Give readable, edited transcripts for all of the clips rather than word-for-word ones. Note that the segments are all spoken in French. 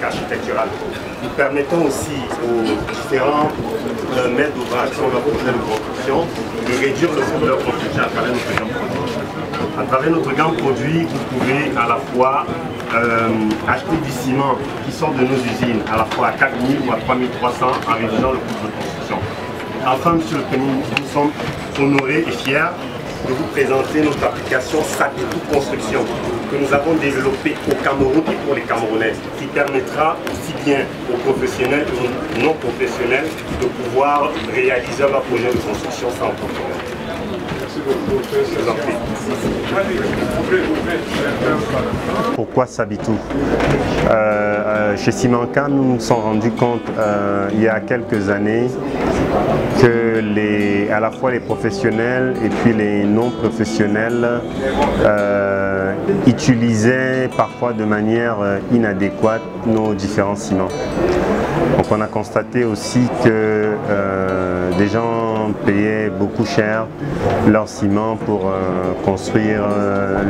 Architectural. Nous permettons aussi aux différents maîtres d'ouvrage qui ont leur projet de construction de réduire le coût de leur construction à travers notre gamme produit. À travers notre gamme produit, vous pouvez à la fois acheter du ciment qui sort de nos usines à la fois à 4 000 ou à 3 300 en réduisant le coût de votre construction. Enfin, Monsieur le Premier ministre, nous sommes honorés et fiers de vous présenter notre application Sabitou Construction que nous avons développée au Cameroun et pour les Camerounais, qui permettra aussi bien aux professionnels et aux non professionnels de pouvoir réaliser leur projet de construction sans problème. Pourquoi Sabitou? Chez Simanca, nous nous sommes rendus compte il y a quelques années que à la fois les professionnels et puis les non professionnels utilisaient parfois de manière inadéquate nos différents ciments. Donc on a constaté aussi que des gens payaient beaucoup cher leur ciment pour construire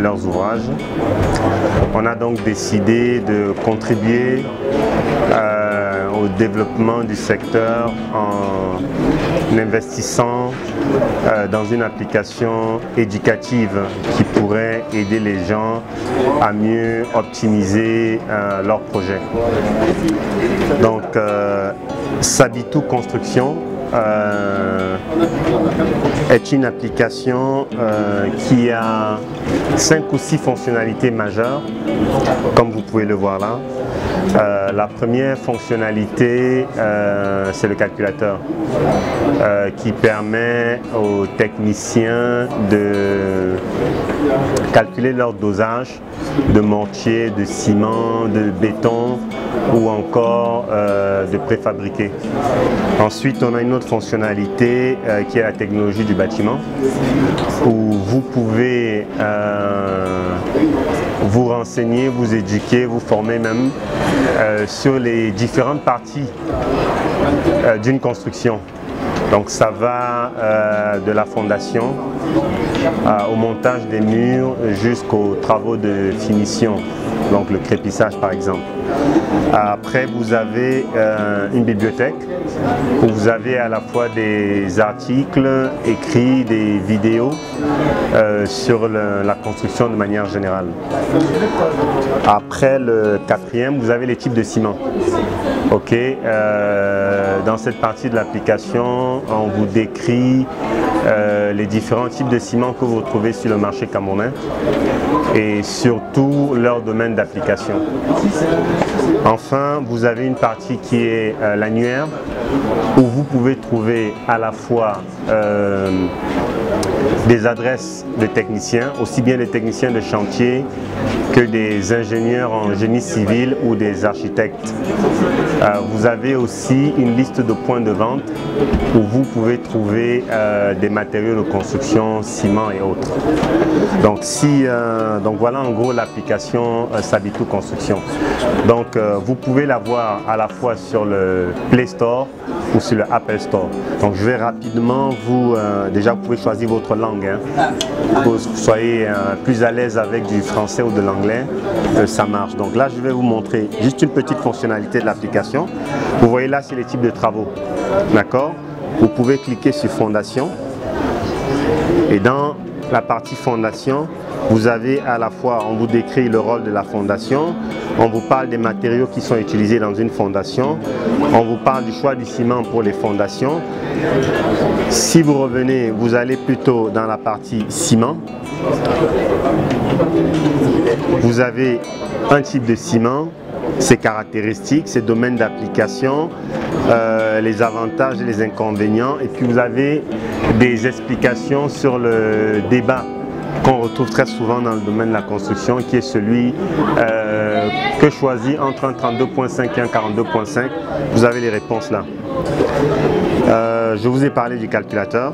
leurs ouvrages. On a donc décidé de contribuer au développement du secteur en investissant dans une application éducative qui pourrait aider les gens à mieux optimiser leurs projets. Donc Sabitou Construction est une application qui a 5 ou 6 fonctionnalités majeures, comme vous pouvez le voir là. La première fonctionnalité, c'est le calculateur qui permet aux techniciens de calculer leur dosage de mortier, de ciment, de béton ou encore de préfabriqué. Ensuite, on a une autre fonctionnalité qui est la technologie du bâtiment, où vous pouvez vous renseigner, vous éduquer, vous former même sur les différentes parties d'une construction. Donc ça va de la fondation au montage des murs jusqu'aux travaux de finition, donc le crépissage par exemple. Après vous avez une bibliothèque où vous avez à la fois des articles écrits, des vidéos sur la construction de manière générale. Après le quatrième, vous avez les types de ciment. Ok, dans cette partie de l'application, on vous décrit les différents types de ciment que vous trouvez sur le marché camerounais et surtout leur domaine d'application. Enfin, vous avez une partie qui est l'annuaire où vous pouvez trouver à la fois des adresses de techniciens, aussi bien des techniciens de chantier que des ingénieurs en génie civil ou des architectes. Vous avez aussi une liste de points de vente où vous pouvez trouver des matériaux de construction, ciment et autres. Donc voilà en gros l'application Sabitou Construction. Donc vous pouvez la voir à la fois sur le Play Store ou sur le Apple Store. Donc je vais rapidement déjà vous pouvez choisir votre langue, hein, pour que vous soyez plus à l'aise avec du français ou de l'anglais, ça marche. Donc là je vais vous montrer juste une petite fonctionnalité de l'application. Vous voyez là c'est les types de travaux, d'accord? Vous pouvez cliquer sur fondation et dans la partie fondation, vous avez à la fois, on vous décrit le rôle de la fondation, on vous parle des matériaux qui sont utilisés dans une fondation, on vous parle du choix du ciment pour les fondations. Si vous revenez, vous allez plutôt dans la partie ciment. Vous avez un type de ciment, ses caractéristiques, ses domaines d'application, les avantages et les inconvénients, et puis vous avez des explications sur le débat qu'on retrouve très souvent dans le domaine de la construction, qui est celui que choisir entre un 32.5 et un 42.5. Vous avez les réponses là. Je vous ai parlé du calculateur,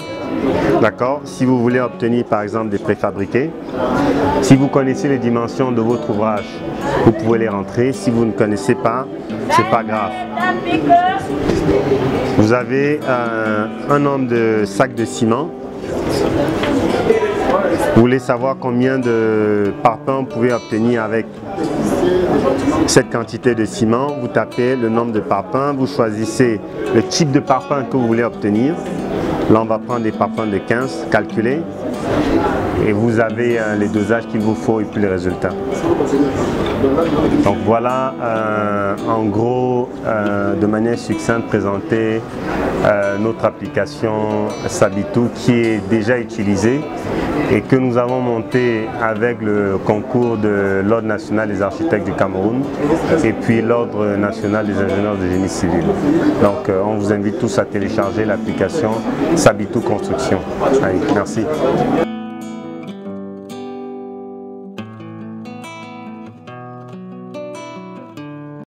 d'accord. Si vous voulez obtenir par exemple des préfabriqués, si vous connaissez les dimensions de votre ouvrage, vous pouvez les rentrer. Si vous ne connaissez pas, c'est pas grave. Vous avez un nombre de sacs de ciment. Vous voulez savoir combien de parpaings vous pouvez obtenir avec cette quantité de ciment. Vous tapez le nombre de parpaings, vous choisissez le type de parpaing que vous voulez obtenir. Là, on va prendre des parpaings de 15, calculés. Et vous avez les dosages qu'il vous faut et puis les résultats. Donc voilà, en gros, de manière succincte, présenter notre application Sabitu qui est déjà utilisée et que nous avons monté avec le concours de l'Ordre national des architectes du Cameroun et puis l'Ordre national des ingénieurs de génie civil. Donc on vous invite tous à télécharger l'application Sabitu Construction. Allez, merci.